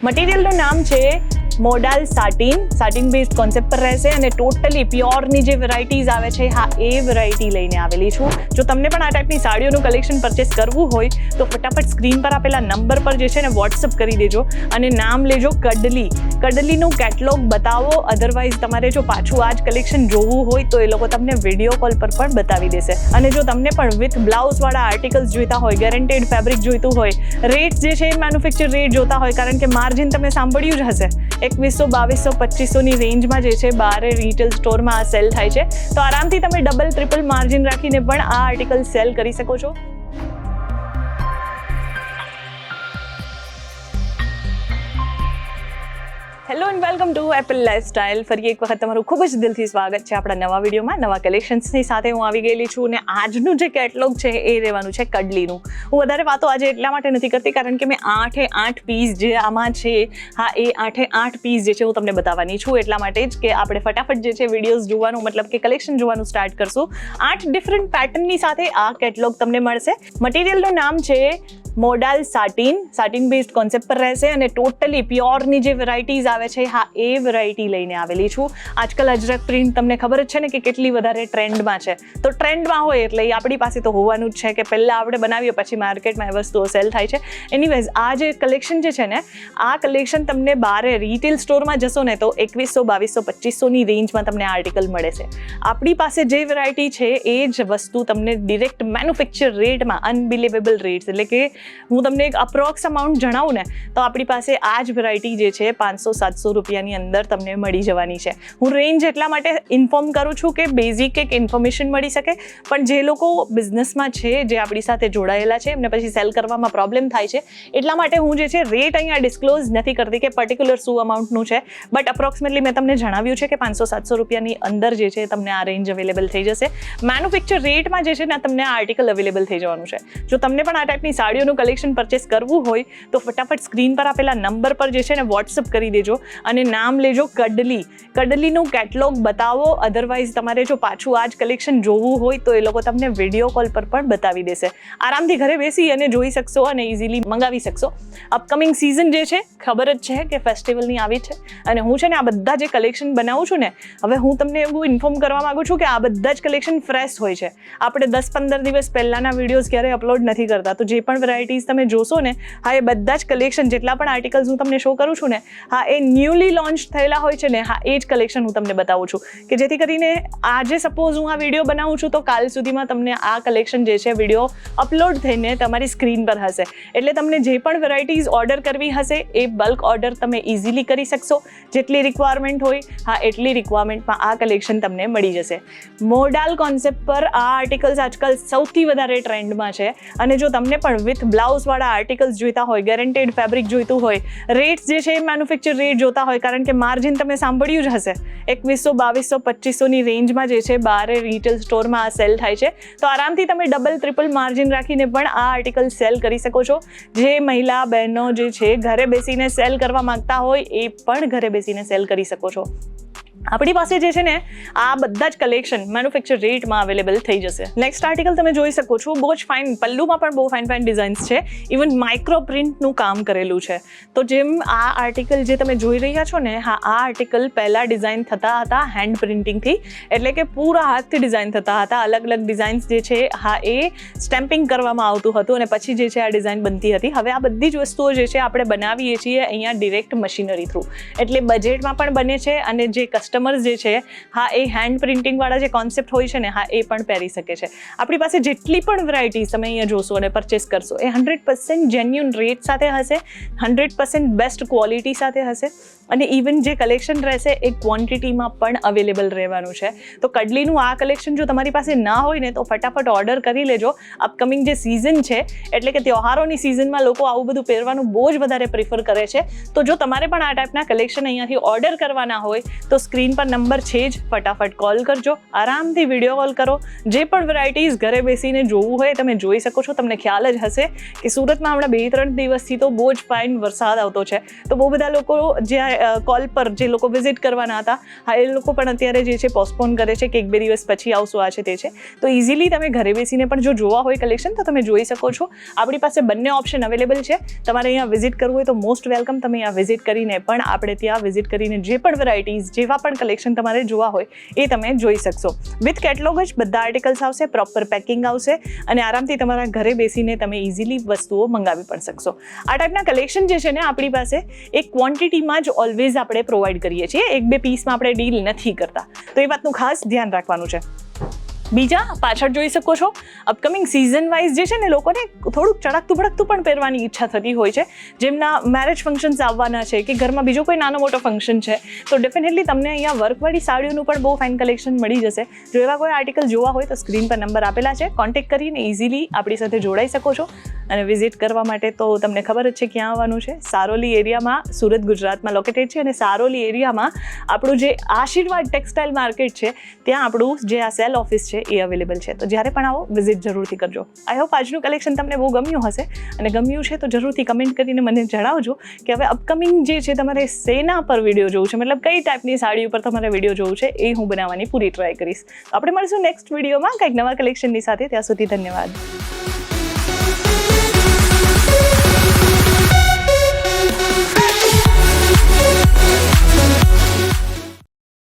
મટીરિયલનું નામ છે મોડાલ satin based concept પર રહેશે અને ટોટલી પ્યોરની જે વેરાયટીઝ આવે છે એ વેરાયટી લઈને આવેલી છું. જો તમને પણ આ ટાઈપની સાડીઓનું કલેક્શન પરચેસ કરવું હોય તો ફટાફટ સ્ક્રીન પર આપેલા નંબર પર જે છે ને વોટ્સઅપ કરી દેજો અને નામ લેજો કડલીનું કેટલોગ બતાવો. અધરવાઇઝ તમારે જો પાછું આ જ કલેક્શન જોવું હોય તો એ લોકો તમને વિડીયો કોલ પર પણ બતાવી દેશે. અને જો તમને પણ વિથ બ્લાઉઝવાળા આર્ટિકલ્સ જોઈતા હોય, ગેરંટેડ ફેબ્રિક જોઈતું હોય, રેટ જે છે મેન્યુફેક્ચર રેટ જોતા હોય, કારણ કે માર્જિન તમે સાંભળ્યું જ હશે 2100, 2200, 2500ની રેન્જમાં જે છે બારે રિટેલ સ્ટોરમાં આ સેલ થાય છે. તો આરામથી તમે ડબલ ટ્રિપલ માર્જિન રાખીને પણ આ આર્ટિકલ સેલ કરી શકો છો. Hello and welcome to Apple lifestyle. ફરી એક વખત તમારું ખૂબ જ દિલથી સ્વાગત છે આપણા નવા વિડીયોમાં. નવા કલેક્શન્સની સાથે હું આવી ગયેલી છું અને આજનું જે કેટલોગ છે એ રહેવાનું છે કડલીનું. હું વધારે વાતો આજે એટલા માટે નથી કરતી કારણ કે મેં 8 પીસ જે આમાં છે એ 8 પીસ જે છે હું તમને બતાવવાની છું. એટલા માટે જ કે આપણે ફટાફટ જે છે વિડીયોઝ જોવાનું મતલબ કે કલેક્શન જોવાનું સ્ટાર્ટ કરશું. 8 ડિફરન્ટ પેટર્નની સાથે આ કેટલોગ તમને મળશે. મટીરિયલનું નામ છે મોડાલ સાટિન બેઝડ કોન્સેપ્ટ પર રહેશે અને ટોટલી પ્યોરની જે વેરાયટીઝ આવે છે એ વેરાયટી લઈને આવેલી છું. આજકાલ અજરક પ્રિન્ટ તમને ખબર જ છે ને કે કેટલી વધારે ટ્રેન્ડમાં છે. તો ટ્રેન્ડમાં હોય એટલે એ આપણી પાસે તો હોવાનું જ છે કે પહેલાં આપણે બનાવીએ પછી માર્કેટમાં એ વસ્તુઓ સેલ થાય છે. એનીવેઝ આ જે કલેક્શન જે છે ને આ કલેક્શન તમને બારે રિટેલ સ્ટોરમાં જશો ને તો 2100, 2200, 2500ની રેન્જમાં તમને આર્ટિકલ મળે છે. આપણી પાસે જે વેરાયટી છે એ જ વસ્તુ તમને ડિરેક્ટ મેન્યુફેક્ચર રેટમાં અનબિલિવેબલ રેટ્સ એટલે કે હું તમને એક અપ્રોક્સ અમાઉન્ટ જણાવું ને તો આપણી પાસે આ જ વેરાયટી જે છે 500-700 રૂપિયાની અંદર તમને મળી જવાની છે. હું રેન્જ એટલા માટે ઇન્ફોર્મ કરું છું કે બેઝિક એક ઇન્ફોર્મેશન મળી શકે, પણ જે લોકો બિઝનેસમાં છે, જે આપણી સાથે જોડાયેલા છે, એમને પછી સેલ કરવામાં પ્રોબ્લેમ થાય છે. એટલા માટે હું જે છે રેટ અહીંયા ડિસ્ક્લોઝ નથી કરતી કે પર્ટિક્યુલર શું અમાઉન્ટનું છે, બટ અપ્રોક્સિમેટલી મેં તમને જણાવ્યું છે કે 500-700 રૂપિયાની અંદર જે છે તમને આ રેન્જ અવેલેબલ થઈ જશે. મેન્યુફેક્ચર રેટમાં જે છે ને તમને આ આર્ટિકલ અવેલેબલ થઈ જવાનું છે. જો તમને પણ આ ટાઈપની સાડીઓનું કલેક્શન પરચેસ કરવું હોય તો ફટાફટ સ્ક્રીન પર આપેલા નંબર પર જે છે ને વોટ્સઅપ કરી દેજો અને નામ લેજો કડલીનું કેટલોગ બતાવો. અધરવાઇઝ તમારે જો પાછું આ જ કલેક્શન જોવું હોય તો એ લોકો તમને વિડીયો કોલ પર પણ બતાવી દેશે. આરામથી ઘરે બેસી અને જોઈ શકશો અને ઇઝીલી મંગાવી શકશો. અપકમિંગ સિઝન જે છે ખબર જ છે કે ફેસ્ટિવલની આવી છે અને હું છે ને આ બધા જે કલેક્શન બનાવું છું ને હવે હું તમને એવું ઇન્ફોર્મ કરવા માંગુ છું કે આ બધા જ કલેક્શન ફ્રેશ હોય છે. આપણે 10-15 દિવસ પહેલાંના વિડીયોઝ ક્યારેય અપલોડ નથી કરતા. તો જે પણ વેરાયટીઝ તમે જોશો ને એ બધા જ કલેક્શન જેટલા પણ આર્ટિકલ્સ હું તમને શો કરું છું ને એ ન્યૂલી લોન્ચ થયેલા હોય છે ને એ જ કલેક્શન હું તમને બતાવું છું કે જેથી કરીને આજે સપોઝ હું આ વિડીયો બનાવું છું તો કાલ સુધીમાં તમને આ કલેક્શન જે છે વિડીયો અપલોડ થઈને તમારી સ્ક્રીન પર હશે. એટલે તમને જે પણ વેરાયટીઝ ઓર્ડર કરવી હશે એ બલ્ક ઓર્ડર તમે ઇઝીલી કરી શકશો. જેટલી રિક્વાયરમેન્ટ હોય એટલી રિક્વાયરમેન્ટમાં આ કલેક્શન તમને મળી જશે. મોડાલ કોન્સેપ્ટ પર આ આર્ટિકલ્સ આજકાલ સૌથી વધારે ટ્રેન્ડમાં છે અને જો તમને પણ વિથ બ્લાઉઝવાળા આર્ટિકલ્સ જોઈતા હોય, ગેરંટેડ ફેબ્રિક જોઈતું હોય, રેટ જે છે મેન્યુફેક્ચર રેટ જોતા હોય, કારણ કે માર્જિન તમે સાંભળ્યું જ હશે 2100, 2200, 2500ની રેન્જમાં જે છે બારે રિટેલ સ્ટોરમાં આ સેલ થાય છે. તો આરામથી તમે ડબલ ટ્રિપલ માર્જિન રાખીને પણ આ આર્ટિકલ સેલ કરી શકો છો. જે મહિલા બહેનો જે છે ઘરે બેસીને સેલ કરવા માંગતા હોય એ પણ ઘરે બેસીને સેલ કરી શકો છો. આપણી પાસે જે છે ને આ બધા જ કલેક્શન મેન્યુફેક્ચર રેટમાં અવેલેબલ થઈ જશે. નેક્સ્ટ આર્ટિકલ તમે જોઈ શકો છો. બહુ જ ફાઇન, પલ્લુમાં પણ બહુ ફાઇન ડિઝાઇન્સ છે. ઇવન માઇક્રો પ્રિન્ટનું કામ કરેલું છે. તો જેમ આ આર્ટિકલ જે તમે જોઈ રહ્યા છો ને આ આર્ટિકલ પહેલાં ડિઝાઇન થતા હતા હેન્ડ પ્રિન્ટિંગથી, એટલે કે પૂરા હાથથી ડિઝાઇન થતા હતા. અલગ અલગ ડિઝાઇન્સ જે છે એ સ્ટેમ્પિંગ કરવામાં આવતું હતું અને પછી જે છે આ ડિઝાઇન બનતી હતી. હવે આ બધી જ વસ્તુઓ જે છે આપણે બનાવીએ છીએ અહીંયા ડિરેક્ટ મશીનરી થ્રુ, એટલે બજેટમાં પણ બને છે અને જે કસ્ટમર્સ જે છે એ હેન્ડ પ્રિન્ટિંગવાળા જે કોન્સેપ્ટ હોય છે ને એ પણ પહેરી શકે છે. આપણી પાસે જેટલી પણ વેરાયટીઝ તમે અહીંયા જોશો અને પરચેસ કરશો એ 100% જેન્યુઅન રેટ સાથે હશે, 100% બેસ્ટ ક્વોલિટી સાથે હશે અને ઇવન જે કલેક્શન રહેશે એ ક્વોન્ટિટીમાં પણ અવેલેબલ રહેવાનું છે. તો કડલીનું આ કલેક્શન જો તમારી પાસે ના હોય ને તો ફટાફટ ઓર્ડર કરી લેજો. અપકમિંગ જે સિઝન છે એટલે કે તહેવારોની સિઝનમાં લોકો આવું બધું પહેરવાનું બહુ જ વધારે પ્રિફર કરે છે. તો જો તમારે પણ આ ટાઈપના કલેક્શન અહીંયાથી ઓર્ડર કરવાના હોય તો સ્ક્રીન સ્ક્રીન પર નંબર છે જ, ફટાફટ કોલ કરજો, આરામથી વિડીયો કોલ કરો. જે પણ વેરાયટીઝ ઘરે બેસીને જોવું હોય તમે જોઈ શકો છો. તમને ખ્યાલ જ હશે કે સુરતમાં હમણાં 2-3 દિવસથી તો બહુ જ ફાઇન વરસાદ આવતો છે, તો બહુ બધા લોકો જે કોલ પર જે લોકો વિઝિટ કરવાના હતા, હા એ લોકો પણ અત્યારે જે છે પોસ્ટપોન કરે છે કે 1-2 દિવસ પછી આવશું, આ છે તે છે. તો ઇઝીલી તમે ઘરે બેસીને પણ જો જોવા હોય કલેક્શન તો તમે જોઈ શકો છો. આપણી પાસે બંને ઓપ્શન અવેલેબલ છે. તમારે અહીંયા વિઝિટ કરવું હોય તો મોસ્ટ વેલકમ. તમે અહીંયા વિઝિટ કરીને પણ આપણે ત્યાં વિઝિટ કરીને જે પણ વેરાયટીઝ, જેવા પણ કલેક્શન તમારે જોવા હોય એ તમે જોઈ શકશો. વિથ કેટલોગ જ બધા આર્ટિકલ્સ આવશે, પ્રોપર પેકિંગ આવશે અને આરામથી તમારા ઘરે બેસીને તમે ઇઝીલી વસ્તુઓ મંગાવી પણ શકશો. આ ટાઈપના કલેક્શન જે છે ને આપણી પાસે એક ક્વોન્ટિટીમાં જ ઓલવેઝ આપણે પ્રોવાઈડ કરીએ છીએ. 1-2 પીસમાં આપણે ડીલ નથી કરતા, તો એ વાતનું ખાસ ધ્યાન રાખવાનું છે. બીજા પાછળ જોઈ શકો છો, અપકમિંગ સિઝન વાઇઝ જે છે ને લોકોને થોડુંક ચળકતું ભડકતું પણ પહેરવાની ઈચ્છા થતી હોય છે. જેમના મેરેજ ફંક્શન્સ આવવાના છે કે ઘરમાં બીજો કોઈ નાનો મોટો ફંક્શન છે, તો ડેફિનેટલી તમને અહીંયા વર્કવાળી સાડીઓનું પણ બહુ ફાઇન કલેક્શન મળી જશે. જો એવા કોઈ આર્ટિકલ જોવા હોય તો સ્ક્રીન પર નંબર આપેલા છે, કોન્ટેક્ટ કરીને ઇઝીલી આપણી સાથે જોડાઈ શકો છો. અને વિઝિટ કરવા માટે તો તમને ખબર જ છે ક્યાં આવવાનું છે. સારોલી એરિયામાં, સુરત ગુજરાતમાં લોકેટેડ છે અને સારોલી એરિયામાં આપણું જે આશીર્વાદ ટેક્સટાઇલ માર્કેટ છે ત્યાં આપણું જે આ સેલ ઓફિસ છે એ અવેલેબલ છે. તો જ્યારે પણ આવો વિઝિટ જરૂરથી કરજો. આઈ હોપ આજનું કલેક્શન તમને બહુ ગમ્યું હશે, અને ગમ્યું છે તો જરૂરથી કમેન્ટ કરીને મને જણાવજો કે હવે અપકમિંગ જે છે તમારે શેના પર વિડીયો જોવું છે, મતલબ કઈ ટાઈપની સાડી ઉપર તમારે વિડીયો જોવું છે એ હું બનાવવાની પૂરી ટ્રાય કરીશ. આપણે મળીશું નેક્સ્ટ વિડીયોમાં કંઈક નવા કલેક્શનની સાથે. ત્યાં સુધી ધન્યવાદ.